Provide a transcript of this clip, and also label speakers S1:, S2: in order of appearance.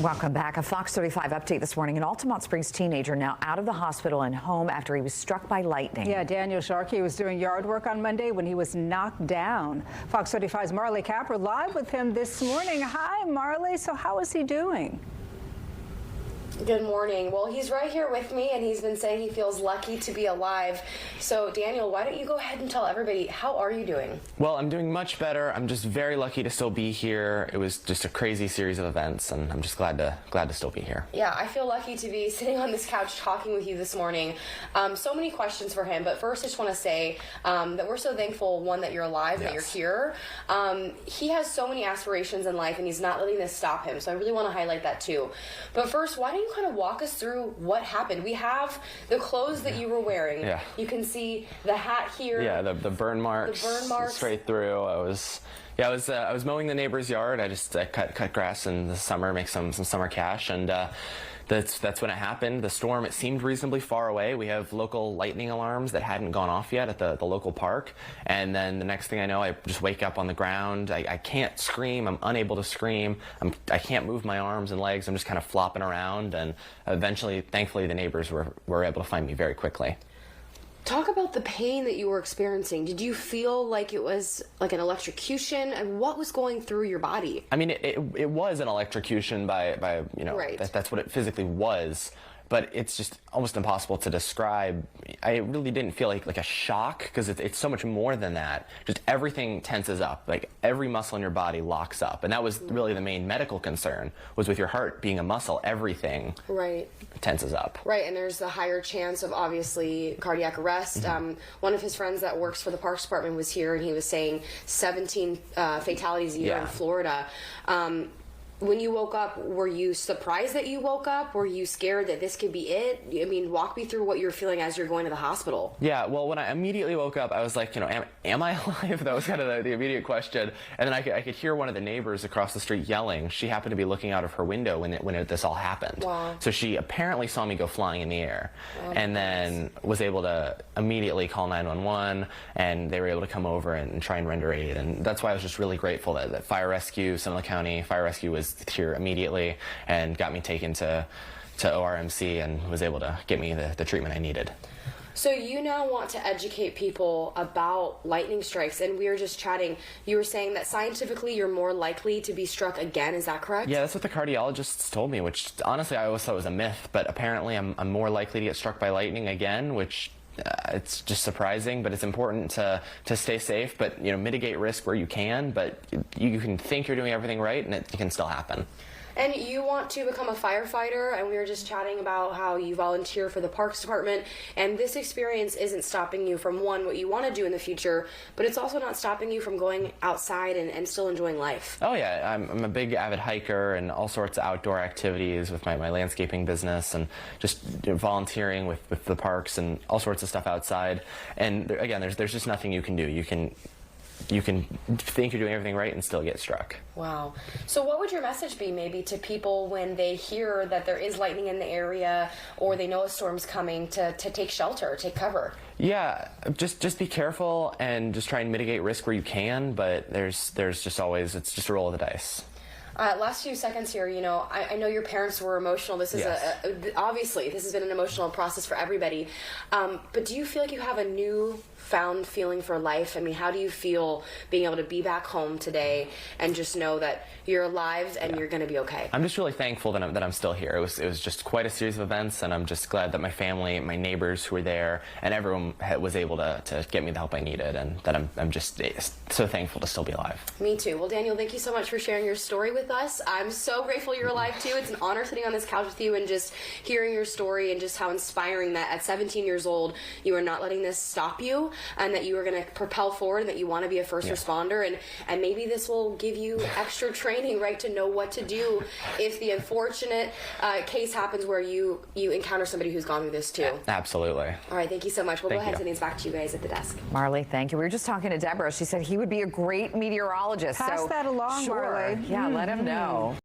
S1: Welcome back. A Fox 35 update this morning. An Altamonte Springs teenager now out of the hospital and home after he was struck by lightning.
S2: Yeah, Daniel Sharkey was doing yard work on Monday when he was knocked down. Fox 35's Marley Capper live with him this morning. Hi, Marley. So how is he doing?
S3: Good morning. Well, he's right here with me, and he's been saying he feels lucky to be alive. So, Daniel, why don't you go ahead and tell everybody, how are you doing?
S4: Well, I'm doing much better. I'm just very lucky to still be here. It was just a crazy series of events, and I'm just glad to still be here.
S3: Yeah, I feel lucky to be sitting on this couch talking with you this morning. So many questions for him, but first I just want to say that we're so thankful, one, that you're alive, that you're here. He has so many aspirations in life, and he's not letting this stop him, so I really want to highlight that too. But first, why don't you kind of walk us through what happened? We have the clothes that you were wearing.
S4: Yeah.
S3: You can see the hat here.
S4: Yeah, the burn marks.
S3: The burn marks.
S4: Straight through. I was mowing the neighbor's yard. I just cut grass in the summer, make some summer cash, and that's when it happened. The storm, it seemed reasonably far away. We have local lightning alarms that hadn't gone off yet at the local park, and then the next thing I know, I just wake up on the ground. I can't scream. I'm unable to scream. I can't move my arms and legs. I'm just kind of flopping around, and eventually, thankfully, the neighbors were able to find me very quickly.
S3: Talk about the pain that you were experiencing. Did you feel like it was like an electrocution? And what was going through your body?
S4: I mean, it was an electrocution by you know,
S3: right.
S4: That's what it physically was. But it's just almost impossible to describe. I really didn't feel like a shock, because it's so much more than that. Just everything tenses up. Like every muscle in your body locks up. And that was really the main medical concern, was with your heart being a muscle, everything tenses up. Right,
S3: and there's a higher chance of obviously cardiac arrest. One of his friends that works for the Parks Department was here, and he was saying 17 fatalities a year in Florida. When you woke up, were you surprised that you woke up? Were you scared that this could be it? I mean, walk me through what you're feeling as you're going to the hospital.
S4: Yeah, well, when I immediately woke up, I was like, you know, am I alive? That was kind of the immediate question. And then I could hear one of the neighbors across the street yelling. She happened to be looking out of her window when this all happened.
S3: Wow.
S4: So she apparently saw me go flying in the air, and then was able to immediately call 911, and they were able to come over and try and render aid. And that's why I was just really grateful that Fire Rescue, Sonoma County Fire Rescue was here immediately and got me taken to ORMC and was able to get me the treatment I needed.
S3: So you now want to educate people about lightning strikes, and we were just chatting. You were saying that scientifically you're more likely to be struck again. Is that correct?
S4: Yeah, that's what the cardiologists told me, which honestly I always thought was a myth, but apparently I'm more likely to get struck by lightning again, which it's just surprising. But it's important to stay safe, but you know, mitigate risk where you can. But you can think you're doing everything right, and it can still happen.
S3: And you want to become a firefighter, and we were just chatting about how you volunteer for the Parks Department, and this experience isn't stopping you from, one, what you want to do in the future, but it's also not stopping you from going outside and still enjoying life.
S4: Oh yeah, I'm a big avid hiker and all sorts of outdoor activities with my landscaping business, and just volunteering with the parks and all sorts of stuff outside. And again, there's just nothing you can do. You can think you're doing everything right and still get struck.
S3: Wow. So what would your message be maybe to people when they hear that there is lightning in the area, or they know a storm's coming, to take shelter, take cover?
S4: Yeah, just be careful and just try and mitigate risk where you can, but there's just always, it's just a roll of the dice.
S3: Last few seconds here, you know, I know your parents were emotional. This is obviously this has been an emotional process for everybody. But do you feel like you have a newfound feeling for life? I mean, how do you feel being able to be back home today and just know that you're alive and you're going to be okay?
S4: I'm just really thankful that I'm still here. It was just quite a series of events, and I'm just glad that my family, my neighbors who were there, and everyone was able to get me the help I needed, and that I'm just so thankful to still be alive.
S3: Me too. Well, Daniel, thank you so much for sharing your story with us. I'm so grateful you're alive too. It's an honor sitting on this couch with you and just hearing your story, and just how inspiring that at 17 years old you are not letting this stop you, and that you are going to propel forward, and that you want to be a first responder, and maybe this will give you extra training, right, to know what to do if the unfortunate case happens where you encounter somebody who's gone through this too.
S4: Absolutely.
S3: All right, thank you so much. We'll go ahead and send these back to you guys at the desk.
S1: Marley, thank you. We were just talking to Deborah. She said he would be a great meteorologist.
S2: Pass that along,
S1: Marley.
S2: Marley.
S1: Yeah, let him know.